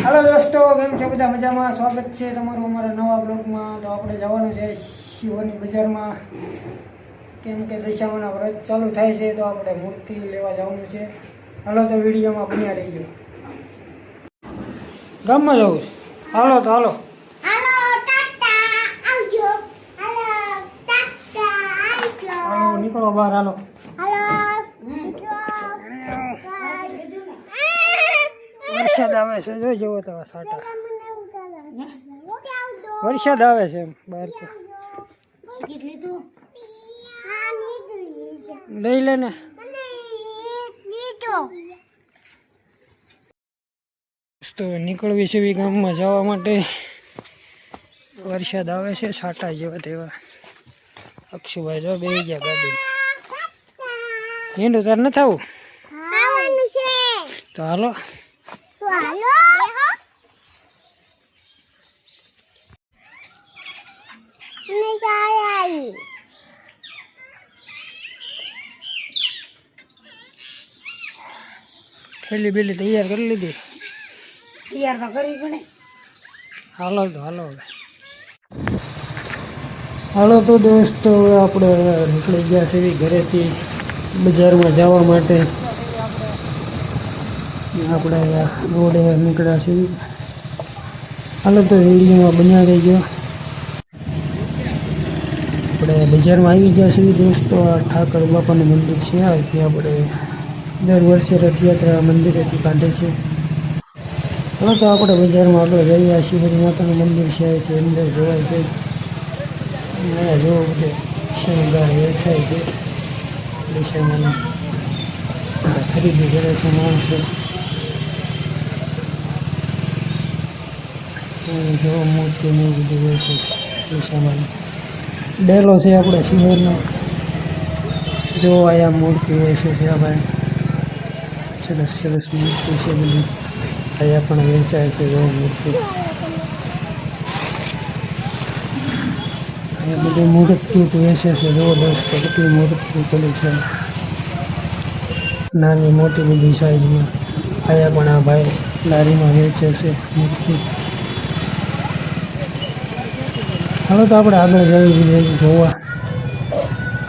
Hello दोस्तों, केम छो બધા મજામાં? સ્વાગત છે તમારું અમારા નવા બ્લોગમાં। તો આપણે જવાનું છે શિહોરની બજારમાં, કેમ કે દશામાના વ્રત ચાલુ થાય છે, તો આપણે મૂર્તિ લેવા જવાનું છે। હાલો તો વિડીયોમાં બન્યા રહીજો। ગામમાં જવું છે? હાલો તો હાલો। હાલો નીકળો બહાર, હાલો। વરસાદ આવે છે, જો જેવો તો સાટા વરસાદ આવે છે બહાર તો લઈ લે ને। તો નીકળવી છે ગામમાં જવા માટે। વરસાદ આવે છે, સાટા જેવા તેવા। અક્ષુભાઈ જો બેસી ગયા ગાડી। હિંડું તાર ન થવું તો હાલો। थैली बेली तैयार कर लीधी? तैयार तो करी पड़े। हालो तो हालो। हालो तो दोस्तों, આપણે નીકળી ગયા છે ઘરેથી બજારમાં જવા માટે। આપણે રોડે નીકળ્યા છીએ। હાલો તો વિડીયોમાં બન્યા રહેજો। આપણે બજારમાં આવી ગયા છીએ દોસ્તો। આ ઠાકર બાપાનું મંદિર છે, અહીંથી આપણે દર વર્ષે રથયાત્રા મંદિરેથી કાઢે છે। હવે તો આપણે બજારમાં આગળ જઈએ। શિહોરી માતાનું મંદિર છે, અહીંથી અંદર જોવાય છે। અહીંયા જોવો બધે શણગાર વેચાય છે। દિશામાં ખરીદી કરે છે માણસો। જો મૂર્તિ ને બધું વેચે છે દિશામાં। ડેલો છે આપણે શિહોરનો। જો અહીંયા મૂર્તિ વેચે છે આ ભાઈ। સરસ સરસ મૂર્તિ છે બધી। અહીંયા પણ વેચાય છે જો મૂર્તિ। અહીંયા બધી મૂર્તિઓ વેચે છે જો દોસ્તો, કેટલી મૂર્તિ પડી છે, નાની મોટી બધી સાઈઝમાં। અહીંયા પણ આ ભાઈ લારીમાં વેચે છે મૂર્તિ। હાલો તો આપણે આગળ જઈ જોવા।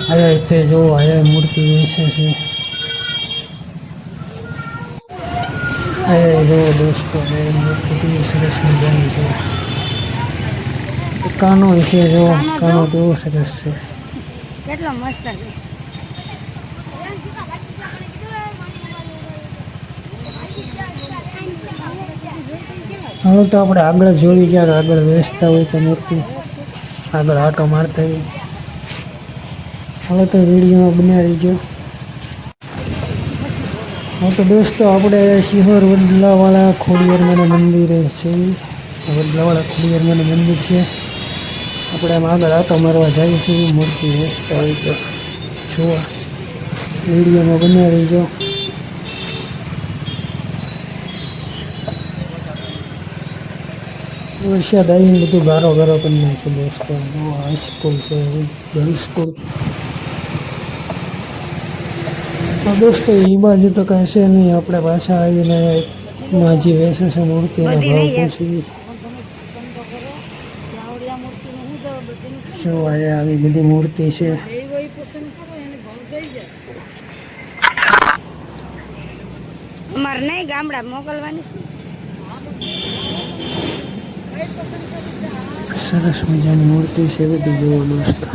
અહીંયા તે જો અહીંયા મૂર્તિ વેચે છે। અહીંયા જો દોસ્તો એ મૂર્તિ કેવી સરસ મજાની છે। કાનો છે જો, કાનો કેવો સરસ છે, કેટલો મસ્ત છે। હવે તો આપણે આગળ જોઈ ક્યાંક આગળ વેચતા હોય તો મૂર્તિ, આગળ આટો મારતા હોય। હવે તો વિડીયોમાં બન્યા રહીજો। હા તો દોસ્તો, આપણે શિહોર વડલાવાળા ખોડિયારમાંના મંદિરે છે। વડલાવાળા ખોડિયારમાંનું મંદિર છે। આપણે આમ આગળ આટો મારવા જઈએ છીએ। મૂર્તિ વેચતા હોય તો જોવા, વિડીયોમાં બન્યા રહીજો। વરસાદ આવીને બધું ગારો ગારો કરી નાખ્યો દોસ્તો। હાઈસ્કૂલ છે, ગર્લ્સ સ્કૂલ। દોસ્તો એ બાજુ તો કાંઈ છે નહીં। આપણે પાછા આવીને માજી વેચે છે મૂર્તિના ભાવ પૂછી। જો અહીંયા આવી બધી મૂર્તિ છે। અમારે નહીં ગામડા મોકલવાની। સરસ મજાની મૂર્તિ છે બધી જોવો દોસ્તો।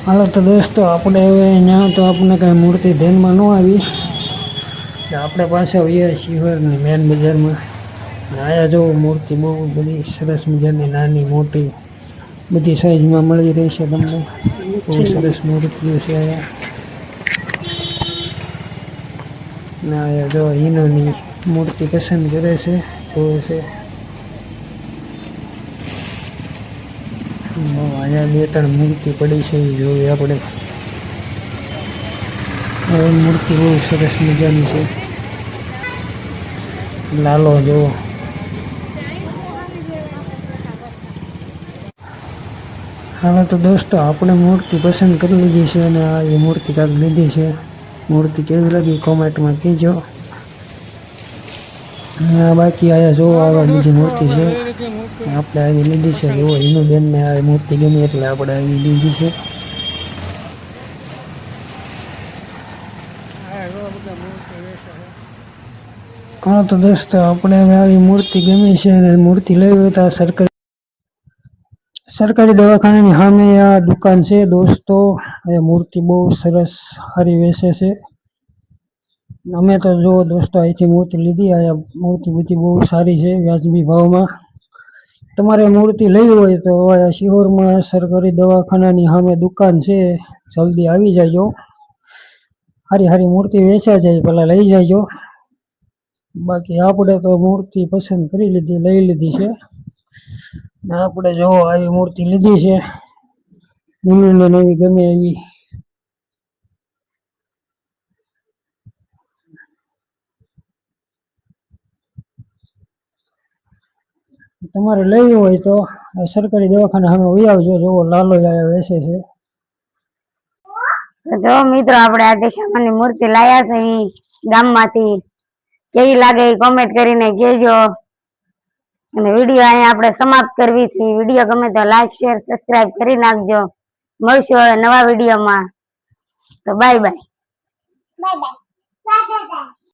હાલો તો દોસ્તો, આપણે હવે અહીંયા તો આપણને કાંઈ મૂર્તિ ધ્યાનમાં ન આવી। આપણે પાછા આવીએ શિહોરની મેન બજારમાં। અહીંયા જો મૂર્તિ બહુ બધી સરસ મજાની, નાની મોટી બધી સાઈઝમાં મળી રહી છે તમને। બહુ સરસ મૂર્તિઓ છે અહીંયા। ને અહીંયા જો હિનોની મૂર્તિ પસંદ કરે છે, જોવે છે। અહીંયા બે ત્રણ મૂર્તિ પડી છે, એ જોઈએ આપણે। મૂર્તિ બહુ સરસ મજાની છે. લાલો જો. હાલો તો દોસ્તો આપણે મૂર્તિ પસંદ કરી લીધી છે અને આ એ મૂર્તિ કાંઈક લીધી છે. મૂર્તિ કેવી લાગી કોમેન્ટમાં કહેજો. બાકી આયા જોવો આવા બીજી મૂર્તિ છે. આપણે આવી લીધી છે. જોવો એનું બેનને આ મૂર્તિ ગમી એટલે આપણે આવી લીધી છે. હા તો દોસ્તો આપણે હવે આવી મૂર્તિ ગમી છે અને મૂર્તિ લેવી હોય તો આ સરકારી દવાખાનાની સામે આ દુકાન છે દોસ્તો. એ મૂર્તિ બહુ સરસ સારી વેચે છે. અમે તો જો દોસ્તો અહીંથી મૂર્તિ લીધી. આ મૂર્તિ બધી બહુ સારી છે વ્યાજબી ભાવમાં. તમારે મૂર્તિ લેવી હોય તો શિહોરમાં સરકારી દવાખાનાની સામે દુકાન છે. જલ્દી આવી જાયજો. સારી સારી મૂર્તિ વેચાઈ જાય પેલા લઈ જાયજો. બાકી આપણે તો મૂર્તિ પસંદ કરી લીધી, લઈ લીધી છે. આપણે જો આવી મૂર્તિ લીધી છે. એમને નવી ગમે એવી. તમારે લેવી હોય તો સરકારી દવાખાના સામે વહી આવજો. જોવો લાલો વેચે છે. જો મિત્રો આપણે આ દિશામાંની મૂર્તિ લાયા છે ગામમાંથી. કેવી લાગે એ કોમેન્ટ કરીને કહેજો. અને વિડીયો અહીંયા આપણે સમાપ્ત કરવી છે. વિડીયો ગમે તો લાઈક, શેર, સબસ્ક્રાઇબ કરી નાખજો. મળશું હવે નવા વિડીયોમાં. તો બાય બાય.